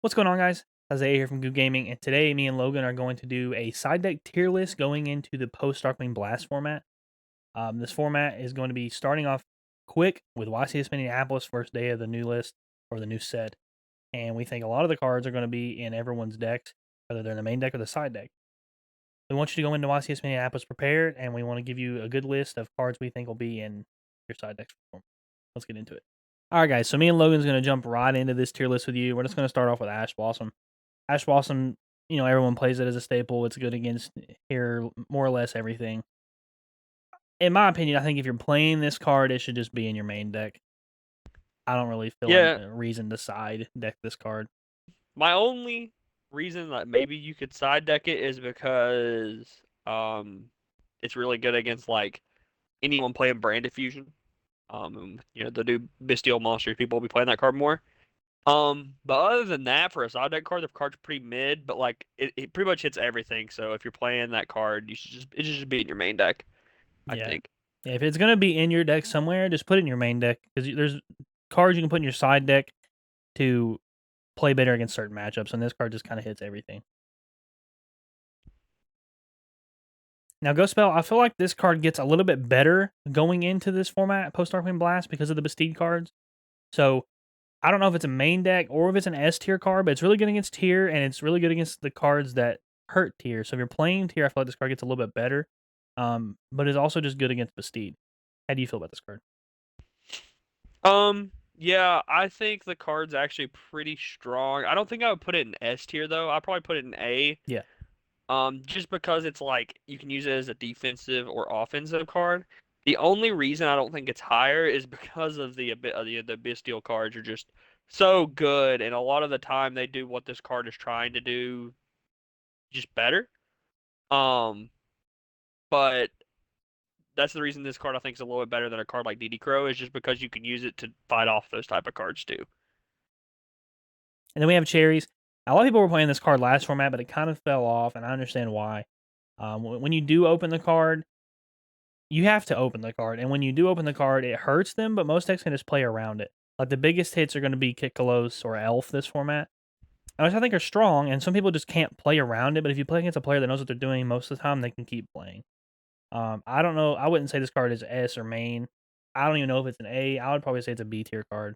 What's going on, guys? Isaiah here from Goo Gaming, and today me and Logan are going to do a side deck tier list going into the post Darkwing Blast format. This format is going to be starting off quick with YCS Minneapolis first day of the new list or the new set, and we think a lot of the cards are going to be in everyone's decks, whether they're in the main deck or the side deck. We want you to go into YCS Minneapolis prepared, and we want to give you a good list of cards we think will be in your side decks. Let's get into it. All right, guys. So me and Logan's going to jump right into this tier list with you. We're just going to start off with Ash Blossom. Ash Blossom, everyone plays it as a staple. It's good against here more or less everything. In my opinion, I think if you're playing this card, it should just be in your main deck. I don't really feel Yeah, a reason to side deck this card. my only reason that maybe you could side deck it is because um it's really good against like anyone playing Brand Diffusion. The new Bestial Monsters, people will be playing that card more. But other than that, for a side deck card, the card's pretty mid, but like it pretty much hits everything. So if you're playing that card, it should just be in your main deck, I Yeah. think. Yeah, if it's gonna be in your deck somewhere, just put it in your main deck because there's cards you can put in your side deck to play better against certain matchups, and this card just kind of hits everything. Now, Ghost Spell, I feel like this card gets a little bit better going into this format, post Darkwing Blast, because of the Bastide cards. So I don't know if it's a main deck or if it's an S tier card, but it's really good against tier, and it's really good against the cards that hurt tier. So if you're playing tier, I feel like this card gets a little bit better. But it's also just good against Bastide. How do you feel about this card? Yeah, I think the card's actually pretty strong. I don't think I would put it in S tier though. I'd probably put it in A. Yeah. Just because it's like you can use it as a defensive or offensive card. The only reason I don't think it's higher is because of the Bestial cards are just so good, and a lot of the time they do what this card is trying to do just better. Um, but that's the reason this card I think is a little bit better than a card like DD Crow is just because you can use it to fight off those type of cards too. And then we have Cherries. A lot of people were playing this card last format, but it kind of fell off, and I understand why. When you do open the card, you have to open the card, and when you do open the card, it hurts them, but most decks can just play around it. Like the biggest hits are going to be Kitkalos or Elf this format, which I think are strong, and some people just can't play around it. But if you play against a player that knows what they're doing most of the time, they can keep playing. I don't know. I wouldn't say this card is S or main. I don't even know if it's an A. I would probably say it's a B tier card.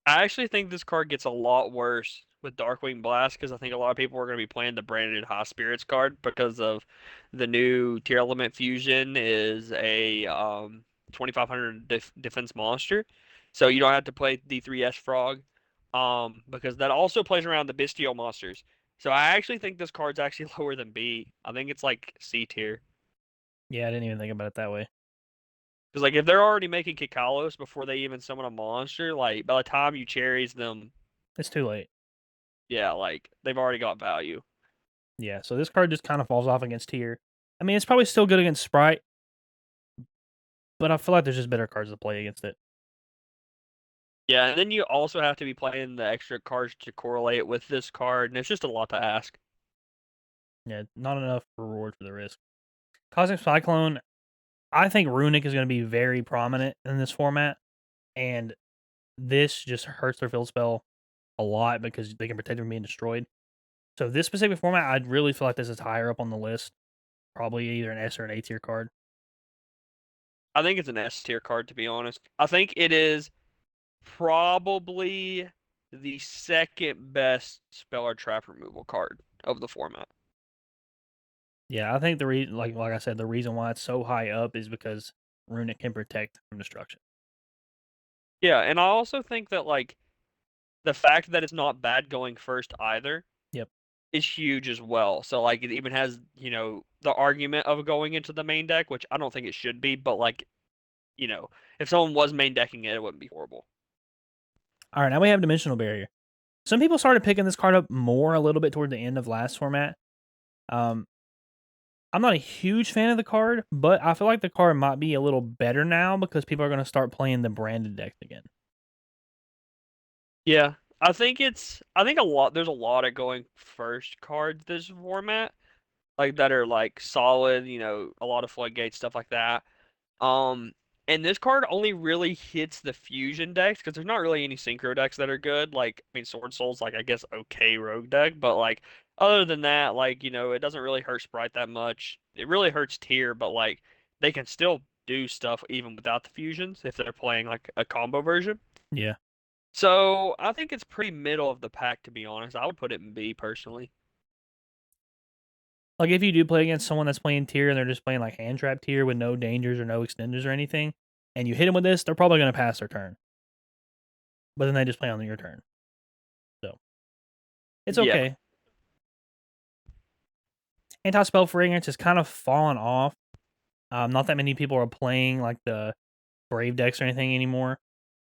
I actually think this card gets a lot worse with Darkwing Blast because I think a lot of people are going to be playing the branded High Spirits card because of the new Tier Element Fusion is a 2500 defense monster. So you don't have to play D3S Frog because that also plays around the Bestial monsters. So I actually think this card's actually lower than B. I think it's like C tier. Yeah, I didn't even think about it that way. Because like if they're already making Kikalos before they even summon a monster, like by the time you cherries them, It's too late. yeah, like they've already got value. Yeah, so this card just kind of falls off against tier. I mean, it's probably still good against Sprite, but I feel like there's just better cards to play against it. Yeah, and then you also have to be playing the extra cards to correlate with this card, and it's just a lot to ask. Yeah, not enough reward for the risk. Cosmic Cyclone, I think Runic is going to be very prominent in this format, and this just hurts their field spell a lot because they can protect from being destroyed. So this specific format, I'd really feel like this is higher up on the list. Probably either an S or an A tier card. I think it's an S tier card, to be honest. I think it is probably the second best spell or trap removal card of the format. Yeah, I think the reason, like I said, the reason why it's so high up is because Runic can protect from destruction. Yeah, and I also think that like the fact that it's not bad going first either Yep. is huge as well. So like it even has, the argument of going into the main deck, which I don't think it should be, but like, if someone was main decking it, it wouldn't be horrible. All right, now we have Dimensional Barrier. Some people started picking this card up more a little bit toward the end of last format. Um, I'm not a huge fan of the card, but I feel like the card might be a little better now because people are going to start playing the branded decks again. Yeah, I think there's a lot of going first cards this format, like that are like solid, a lot of floodgates, stuff like that. Um, And this card only really hits the fusion decks because there's not really any synchro decks that are good. Like, I mean, Sword Soul's like I guess okay rogue deck, but like other than that, like it doesn't really hurt Sprite that much. It really hurts Tier, but like they can still do stuff even without the fusions if they're playing like a combo version. Yeah. So I think it's pretty middle of the pack to be honest. I would put it in B personally. Like if you do play against someone that's playing tier and they're just playing like hand trap tier with no dangers or no extenders or anything, and you hit them with this, they're probably going to pass their turn. But then they just play on your turn. So it's Yeah. okay. Anti-spell fragrance has kind of fallen off. Not that many people are playing like the brave decks or anything anymore.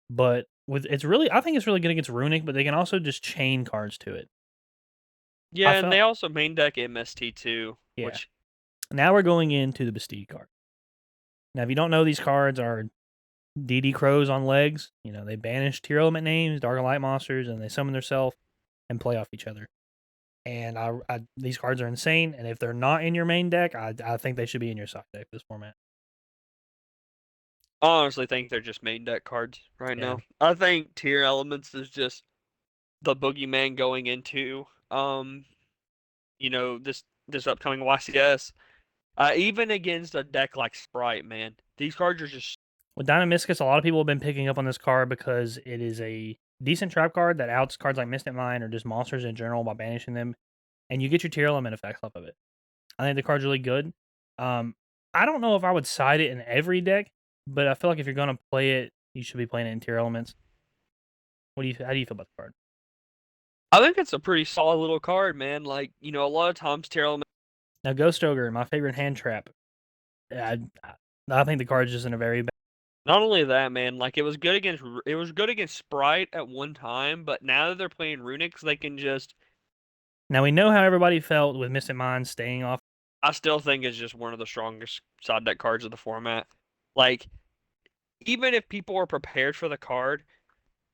But with it's really, I think it's really good against runic, but they can also just chain cards to it. I Yeah, and felt, they also main deck MST too, yeah. which Now we're going into the Bastille card. Now, if you don't know, these cards are DD Crows on legs. They banish tier element names, Dark and Light monsters, and they summon themselves and play off each other. And these cards are insane. And if they're not in your main deck, I think they should be in your side deck this format. I honestly think they're just main deck cards right Yeah. now. I think tier elements is just the boogeyman going into this upcoming YCS. Even against a deck like Sprite, man, these cards are just. With Dynamiscus, a lot of people have been picking up on this card because it is a decent trap card that outs cards like Mystic Mine or just monsters in general by banishing them, and you get your tier element effects off of it. I think the card's really good. Um, I don't know if I would side it in every deck, but I feel like if you're gonna play it, you should be playing it in tier elements. How do you feel about the card? I think it's a pretty solid little card, man. Like a lot of times tier elements. Now, Ghost Ogre, my favorite hand trap. I think the card's just in a very bad. Not only that, man. Like it was good against Sprite at one time, but now that they're playing Runics, they can just. Now we know how everybody felt with Mystic Mind staying off. I still think it's just one of the strongest side deck cards of the format. Like even if people are prepared for the card,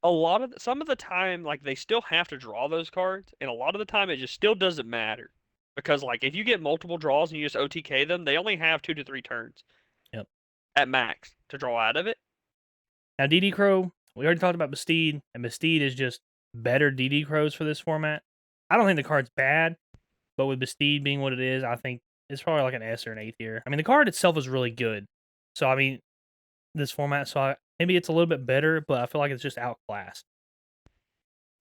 some of the time like they still have to draw those cards, and a lot of the time it just still doesn't matter because like if you get multiple draws and you just OTK them, they only have 2 to 3 turns Yep. at max to draw out of it. Now DD Crow, we already talked about Bastide, and Bastide is just better DD Crows for this format. I don't think the card's bad, but with Bastide being what it is, I think it's probably like an S or an A tier. I mean, the card itself is really good. So I mean, this format, maybe it's a little bit better, but I feel like it's just outclassed.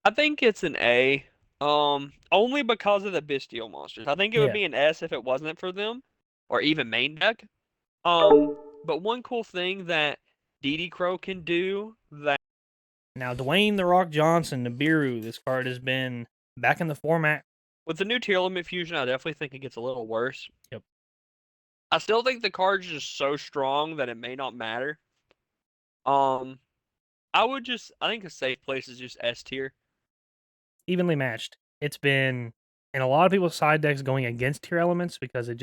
I think it's an A, only because of the Bestial monsters. I think it would Yeah. be an S if it wasn't for them, or even main deck. But one cool thing that DD Crow can do that Now, Dwayne the Rock Johnson, Nibiru, this card has been back in the format. with the new tier limit fusion, I definitely think it gets a little worse. Yep. I still think the card's just so strong that it may not matter. Um, I think a safe place is just S tier. Evenly matched. It's been in a lot of people's side decks going against tier elements because it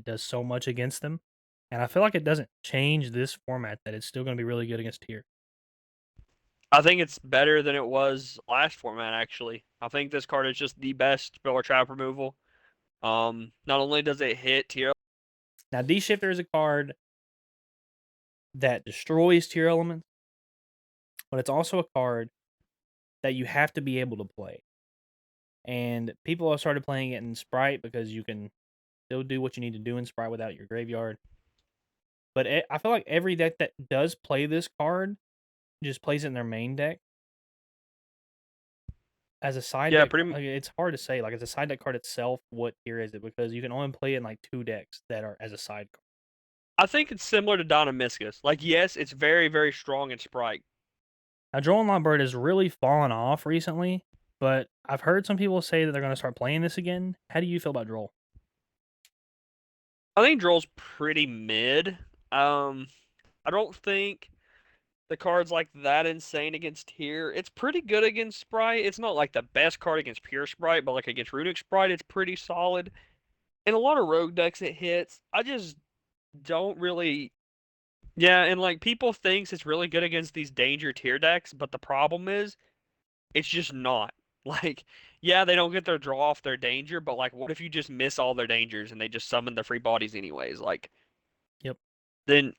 does so much against them. And I feel like it doesn't change this format that it's still going to be really good against tier. I think it's better than it was last format, actually. I think this card is just the best spell or trap removal. Not only does it hit tier. Now, D Shifter is a card that destroys tier elements, but it's also a card that you have to be able to play. And people have started playing it in Sprite because you can still do what you need to do in Sprite without your graveyard. But I feel like every deck that does play this card just plays it in their main deck. As a side Yeah, deck, pretty. like, it's hard to say. Like as a side deck card itself, what tier is it? Because you can only play it in like 2 decks that are as a side card. I think it's similar to Dynamiscus. Like, yes, it's very, very strong in Sprite. Now, Joel Bird has really fallen off recently, but I've heard some people say that they're going to start playing this again. How do you feel about Joel? I think Droll's pretty mid. I don't think the card's like that insane against tier. It's pretty good against Sprite. It's not like the best card against pure Sprite, but like against Runic Sprite, it's pretty solid. In a lot of rogue decks, it hits. I just don't really. Yeah, and like people thinks it's really good against these danger tier decks, but the problem is it's just not. Like, yeah, they don't get their draw off their danger, but like, what if you just miss all their dangers and they just summon the free bodies anyways? Like, Yep. then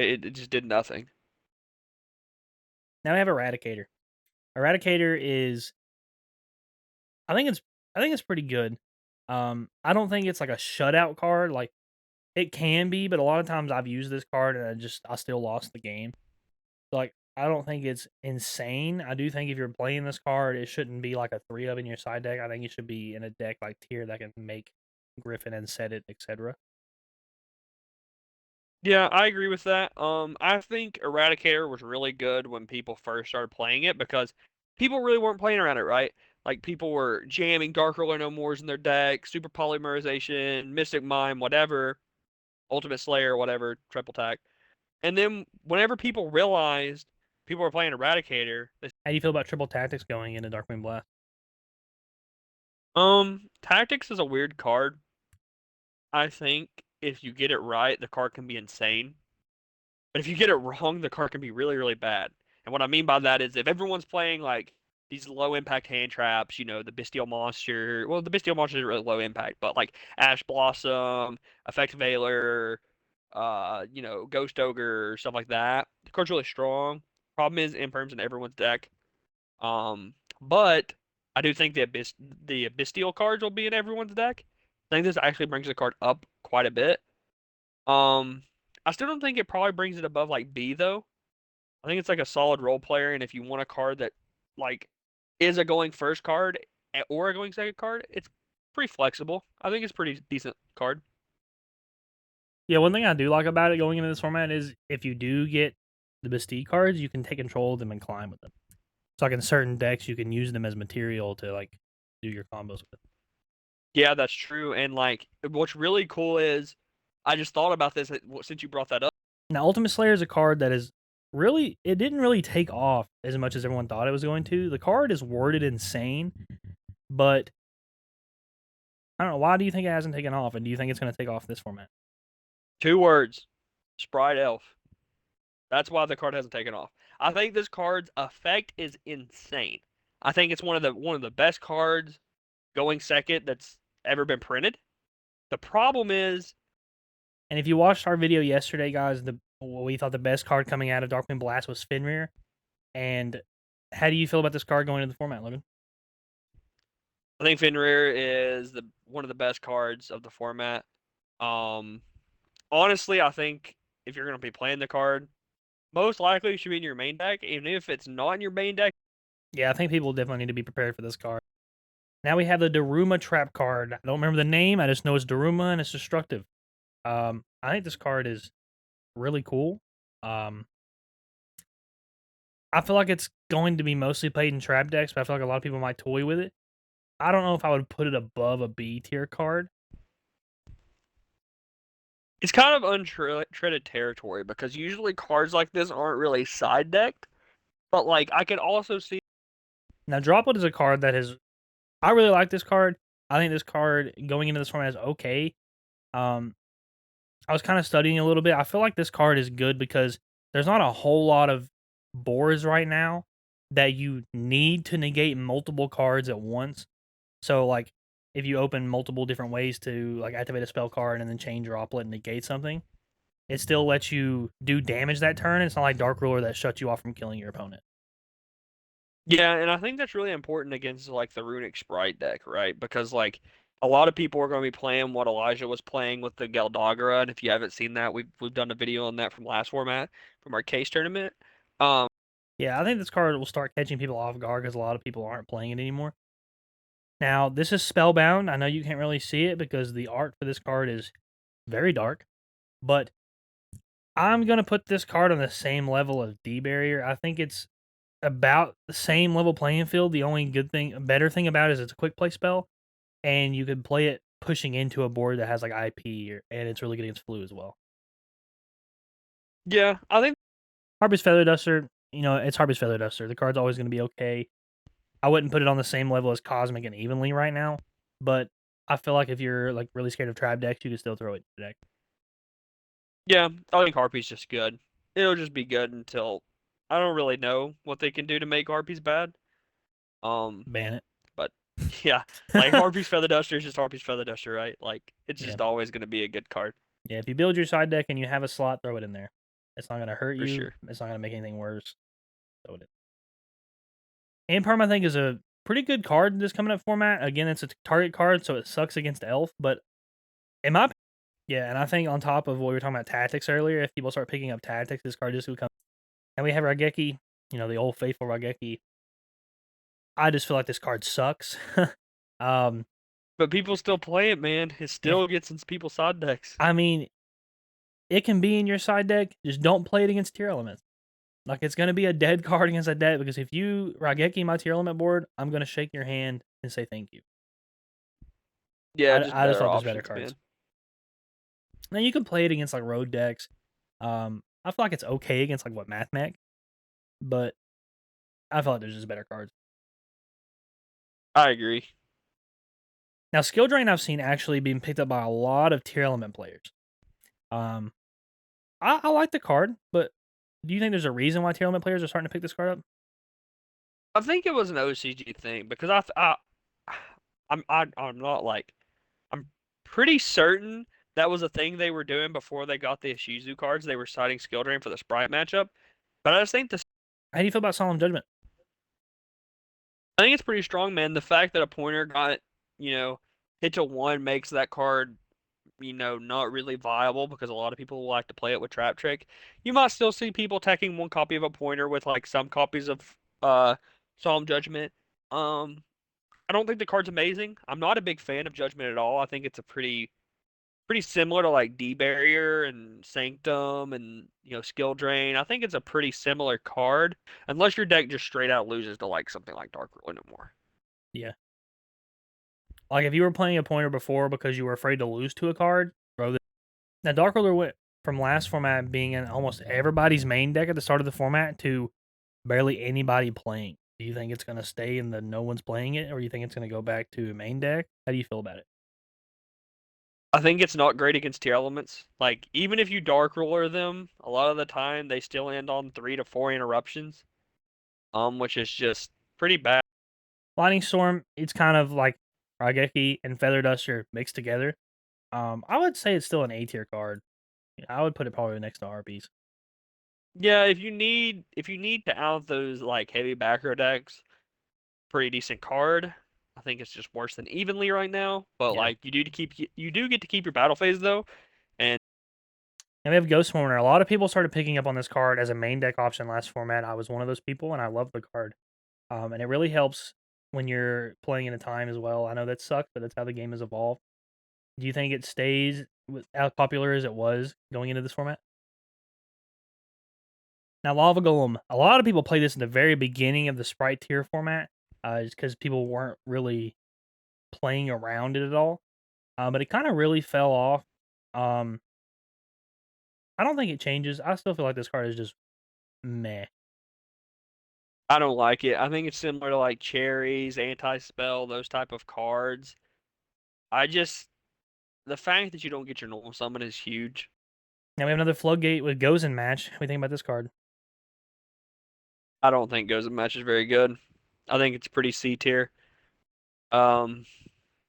It just did nothing. Now we have Eradicator. Eradicator is I think it's I think it's pretty good. I don't think it's like a shutout card. Like it can be, but a lot of times I've used this card and I still lost the game. So, like I don't think it's insane. I do think if you're playing this card, it shouldn't be like a 3 of in your side deck. I think it should be in a deck like tier that can make Griffin and set it, etc. Yeah, I agree with that. I think Eradicator was really good when people first started playing it because people really weren't playing around it, right? Like people were jamming Dark Ruler No Mores in their deck, Super Polymerization, Mystic Mime, whatever, Ultimate Slayer, whatever, Triple Tack. And then whenever people realized people were playing Eradicator, How do you feel about triple tactics going into Darkwing Blast? Tactics is a weird card. I think if you get it right, the card can be insane. But if you get it wrong, the card can be really, really bad. And what I mean by that is if everyone's playing like these low impact hand traps, the Bestial Monster. Well, the Bestial Monster is really low impact, but like Ash Blossom, Effect Veiler, Ghost Ogre, stuff like that. The card's really strong. Problem is Imperms in everyone's deck. But I do think the Bestial cards will be in everyone's deck. I think this actually brings the card up quite a bit. Um, I still don't think it probably brings it above like B though. I think it's like a solid role player, and if you want a card that like is a going first card or a going second card, it's pretty flexible. I think it's pretty decent card. Yeah, one thing I do like about it going into this format is if you do get the Bastille cards, you can take control of them and climb with them. So like in certain decks, you can use them as material to like do your combos with. Yeah, that's true. And like what's really cool is I just thought about this since you brought that up. Now, Ultimate Slayer is a card that is really it didn't really take off as much as everyone thought it was going to. The card is worded insane, but I don't know why do you think it hasn't taken off, and do you think it's going to take off this format? 2 words, Sprite Elf. That's why the card hasn't taken off. I think this card's effect is insane. I think it's one of the best cards going second that's ever been printed. The problem is, And if you watched our video yesterday, guys, we thought the best card coming out of Darkwing Blast was Fenrir. And how do you feel about this card going into the format, Logan? I think Fenrir is the one of the best cards of the format. Um, Honestly, I think if you're going to be playing the card, most likely it should be in your main deck. Even if it's not in your main deck, Yeah, I think people definitely need to be prepared for this card. Now we have the Daruma Trap card. I don't remember the name. I just know it's Daruma and it's destructive. I think this card is really cool. Um, I feel like it's going to be mostly played in trap decks, but I feel like a lot of people might toy with it. I don't know if I would put it above a B tier card. it's kind of untreaded territory because usually cards like this aren't really side decked. But like I could also see. Now, Droplet is a card that is. I really like this card. I think this card going into this format is okay. Um, I was kind of studying a little bit. I feel like this card is good because there's not a whole lot of boards right now that you need to negate multiple cards at once. So, like, if you open multiple different ways to like activate a spell card and then chain Droplet and negate something, it still lets you do damage that turn. It's not like Dark Ruler that shuts you off from killing your opponent. Yeah, and I think that's really important against like the Runic Sprite deck, right? Because like a lot of people are going to be playing what Elijah was playing with the Galdagara, and if you haven't seen that, we've done a video on that from last format from our case tournament. Um, Yeah, I think this card will start catching people off guard because a lot of people aren't playing it anymore. Now, this is Spellbound. I know you can't really see it because the art for this card is very dark, but I'm going to put this card on the same level of D Barrier. I think it's about the same level playing field. The only better thing about it is it's a quick play spell, and you can play it pushing into a board that has like IP, and it's really good against flu as well. yeah, I think Harpy's Feather Duster, it's Harpy's Feather Duster. The card's always going to be okay. I wouldn't put it on the same level as Cosmic and Evenly right now, but I feel like if you're like really scared of trap decks, you can still throw it in the deck. yeah, I think Harpy's just good. It'll just be good until I don't really know what they can do to make Harpies bad. Um, Ban but yeah, like it. Harpy's Feather Duster is just Harpy's Feather Duster, right? Like it's Yeah. just always going to be a good card. Yeah, if you build your side deck and you have a slot, throw it in there. It's not gonna hurt for you. sure. It's not gonna make anything worse. So it is. Imperm, I think, is a pretty good card in this coming up format. Again, it's a target card, so it sucks against Elf. But in my yeah, and I think on top of what we were talking about tactics earlier, if people start picking up tactics, this card just becomes. And we have Raigeki, the old faithful Raigeki. I just feel like this card sucks. um, But people still play it, man. It yeah, still gets into people's side decks. I mean, it can be in your side deck. Just don't play it against tier elements. Like, it's gonna be a dead card against that deck because if you Raigeki my tier element board, I'm gonna shake your hand and say thank you. Yeah, just I just better thought there's better options, cards. man. Now you can play it against like road decks. I feel like it's okay against like what Math Mech, but I feel like there's just better cards. I agree. Now skill drain I've seen actually being picked up by a lot of tier element players. Um, I like the card, but do you think there's a reason why tier element players are starting to pick this card up? I think it was an OCG thing because I'm not like I'm pretty certain that was a thing they were doing before they got the Ishizu cards. They were citing skill drain for the Sprite matchup, but I just think this. How do you feel about Solemn Judgment? I think it's pretty strong, man. The fact that a pointer got hit to one makes that card not really viable because a lot of people like to play it with Trap Trick. You might still see people taking one copy of a pointer with like some copies of Solemn Judgment. Um, I don't think the card's amazing. I'm not a big fan of Judgment at all. I think it's a pretty similar to like D Barrier and Sanctum and Skill Drain. I think it's a pretty similar card unless your deck just straight out loses to like something like Dark Ruin no more. Yeah, like if you were playing a pointer before because you were afraid to lose to a card, throw this. Now Dark Ruler went from last format being in almost everybody's main deck at the start of the format to barely anybody playing. Do you think it's going to stay in the no one's playing it, or do you think it's going to go back to main deck? How do you feel about it? I think it's not great against tier elements. Like even if you Dark Ruler them, a lot of the time they still end on 3 to 4 interruptions. Which is just pretty bad. Lightning Storm, it's kind of like Raigeki and Feather Duster mixed together. I would say it's still an A tier card. I would put it probably next to RPs. Yeah, if you need to out those like heavy backer decks, pretty decent card. I think it's just worse than evenly right now. But Yeah. like you do get to keep your battle phase though. And And we have Ghost Mourner. A lot of people started picking up on this card as a main deck option last format. I was one of those people, and I love the card. And it really helps when you're playing in a time as well. I know that sucks, but that's how the game has evolved. Do you think it stays as popular as it was going into this format? Now, Lava Golem, a lot of people play this in the very beginning of the Sprite tier format, just because people weren't really playing around it at all. But it kind of really fell off. Um, I don't think it changes. I still feel like this card is just meh. I don't like it. I think it's similar to like cherries, anti-spell, those type of cards. I just the fact that you don't get your normal summon is huge. Now we have another Floodgate with Gozen match. What do you think about this card? I don't think Goes and Match is very good. I think it's pretty C tier. Um,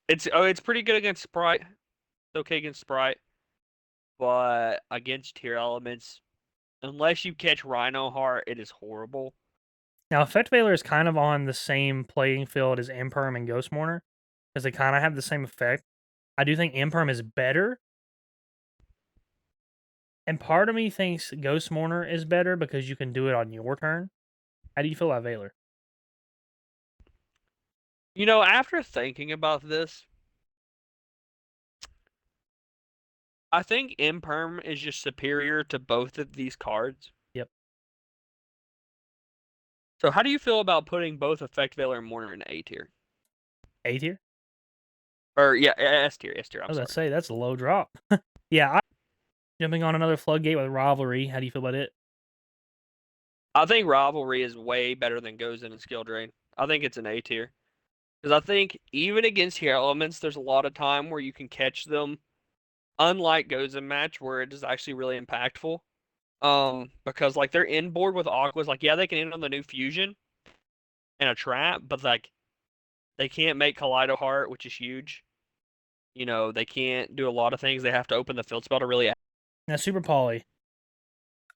it's pretty good against Sprite. It's okay against Sprite, but against tier elements, unless you catch Rhino Heart, it is horrible. Now, Effect Veiler is kind of on the same playing field as Imperm and Ghost Mourner because they kind of have the same effect. I do think Imperm is better, and part of me thinks Ghost Mourner is better because you can do it on your turn. How do you feel about Veiler? After thinking about this, I think Imperm is just superior to both of these cards. Yep. So how do you feel about putting both Effect Veiler and Mourner in A tier? A tier? Or yeah, S tier, S tier, I I'm was going to sorry. say, that's a low drop. Yeah, jumping on another Floodgate with Rivalry. How do you feel about it? I think Rivalry is way better than Goes in and Skill Drain. I think it's an A tier. Because I think even against Hero Elements, there's a lot of time where you can catch them, unlike Goes in Match, where it is actually really impactful. Because like they're inboard with Aquas, like yeah, they can end on the new fusion and a trap, but like they can't make Kaleido Heart, which is huge. They can't do a lot of things. They have to open the field spell to really. Now, Super Poly.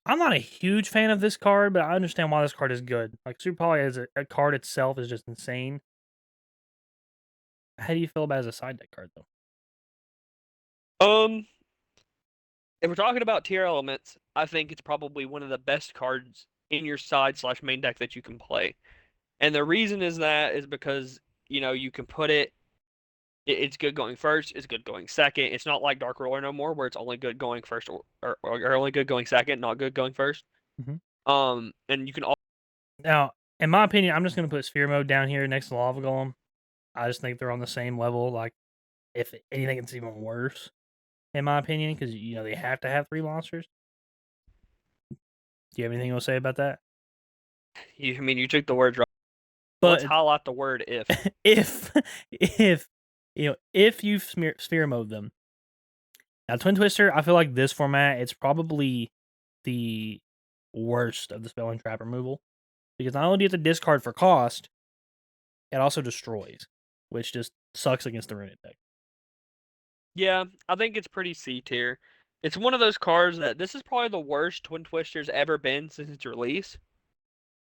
I'm not a huge fan of this card, but I understand why this card is good. Like Super Poly as a card itself is just insane. How do you feel about it as a side deck card though? Um, if we're talking about tier elements, I think it's probably one of the best cards in your side slash main deck that you can play. And the reason is that is because, you can put it's good going first, it's good going second. It's not like Dark Roller no more, where it's only good going first or only good going second, not good going first. Mhm. And you can all Now, in my opinion, I'm just gonna put Sphere Mode down here next to Lava Golem. I just think they're on the same level. Like, if anything, it's even worse, in my opinion, because they have to have 3 monsters. Do you have anything to say about that? I mean, you took the words right. Let's But highlight the word if. if if you sphere mode them now, Twin Twister, I feel like this format it's probably the worst of the spell and trap removal because not only do you have to discard for cost, it also destroys, which just sucks against the Runic deck. Yeah, I think it's pretty C tier. It's one of those cards that this is probably the worst Twin Twister's ever been since its release,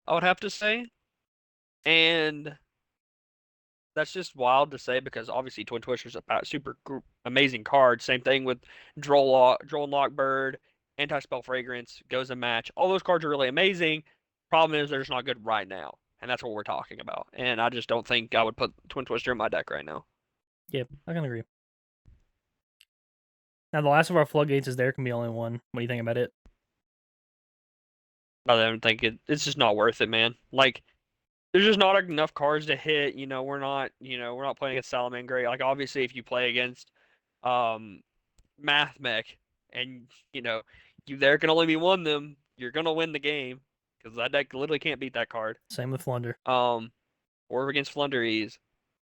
I would have to say. And that's just wild to say because obviously Twin Twister's a super amazing card. Same thing with Droll and Lockbird, Anti Spell Fragrance, Goes a Match. All those cards are really amazing. Problem is they're just not good right now, and that's what we're talking about. And I just don't think I would put Twin Twister in my deck right now. Yeah, I can agree. Now, the last of our floodgates is there can be only one. What do you think about it? I don't think it's just not worth it, man. Like there's just not enough cards to hit. We're not playing against Salamangreat. Like obviously, if you play against um Math Mech and you there can only be one of them, you're gonna win the game because that deck literally can't beat that card. Same with Flunder. Um, or against Flunderies.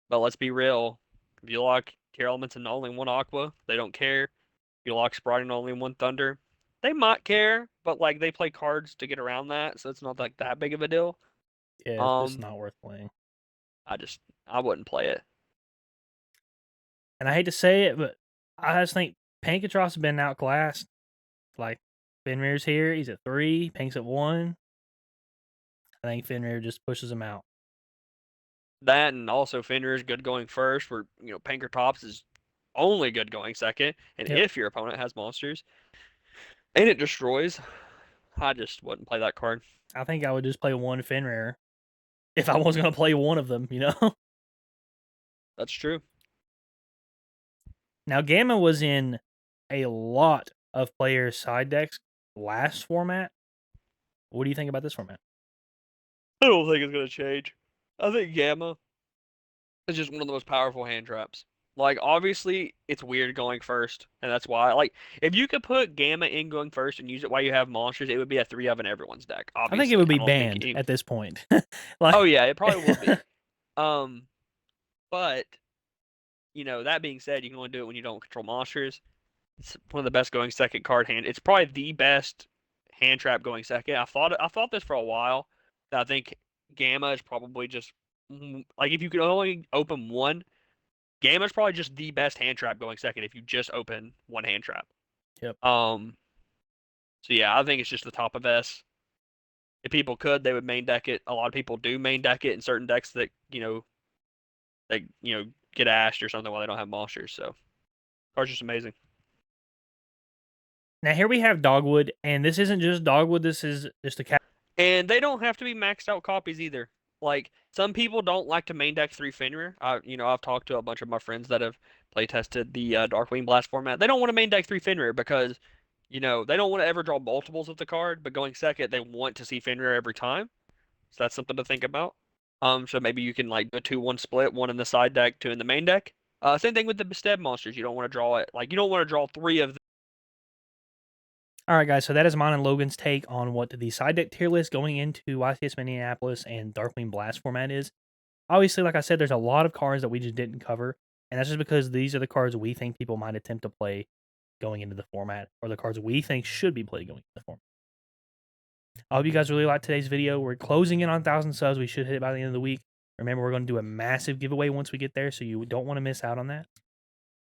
But let's be real. If you lock Tier Elements in only one Aqua, they don't care. If you lock Sprite in only one Thunder, they might care, but like they play cards to get around that, so it's not like that big of a deal. Yeah, it's just Um, not worth playing. I wouldn't play it. And I hate to say it, but I just think Pankratros has been outclassed. Like, Fenrir's here. He's at 3. Pink's at 1. I think Fenrir just pushes him out. That and also Fenrir is good going first, where Pankratops is only good going second, and Yep. if your opponent has monsters and it destroys, I just wouldn't play that card. I think I would just play one Fenrir if I was going to play one of them, That's true. Now, Gamma was in a lot of players' side decks last format. What do you think about this format? I don't think it's gonna change. I think Gamma is just one of the most powerful hand traps. Like obviously it's weird going first, and that's why like if you could put Gamma in going first and use it while you have monsters, it would be a 3 of in everyone's deck. I think it Obviously, would I be don't think banned any. at this point. Oh Like, yeah, it probably would be. Um, but that being said, you can only do it when you don't control monsters. It's one of the best going second card hand. It's probably the best hand trap going second. I thought this for a while. I think Gamma is probably just like if you could only open one, Gamma is probably just the best hand trap going second if you just open one hand trap. yep. Um, so yeah, I think it's just the top of S. If people could, they would main deck it. A lot of people do main deck it in certain decks that get ashed or something while they don't have monsters. So card's just amazing. Now, here we have Dogwood, and this isn't just Dogwood. This is just a cat. And they don't have to be maxed out copies either. Like some people don't like to main deck 3 Fenrir. I've talked to a bunch of my friends that have play tested the Darkwing Blast format. They don't want to main deck 3 Fenrir because, they don't want to ever draw multiples of the card. But going second, they want to see Fenrir every time. So that's something to think about. So maybe you can like do a 2-1 split, one in the side deck, two in the main deck. Same thing with the Bested monsters. You don't want to draw it like you don't want to draw 3 of them. All right, guys. So that is mine and Logan's take on what the side deck tier list going into YCS Minneapolis and Darkwing Blast format is. Obviously, like I said, there's a lot of cards that we just didn't cover, and that's just because these are the cards we think people might attempt to play going into the format, or the cards we think should be played going into the format. I hope you guys really liked today's video. We're closing in on 1,000 subs. We should hit it by the end of the week. Remember, we're going to do a massive giveaway once we get there, so you don't want to miss out on that.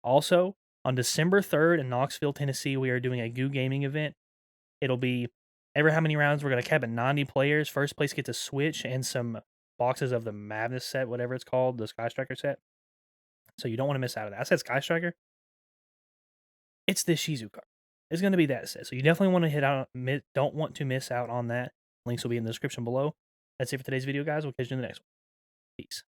Also, on December 3rd in Knoxville, Tennessee, we are doing a Goo Gaming event. It'll be Every how many rounds we're gonna cap at 90 players. First place gets a Switch and some boxes of the Madness set, whatever it's called, the Sky Striker set. So you don't want to miss out on that. I said Sky Striker. It's this Shizu card. It's going to be that set. So you definitely want to don't want to miss out on that. Links will be in the description below. That's it for today's video, guys. We'll catch you in the next one. Peace.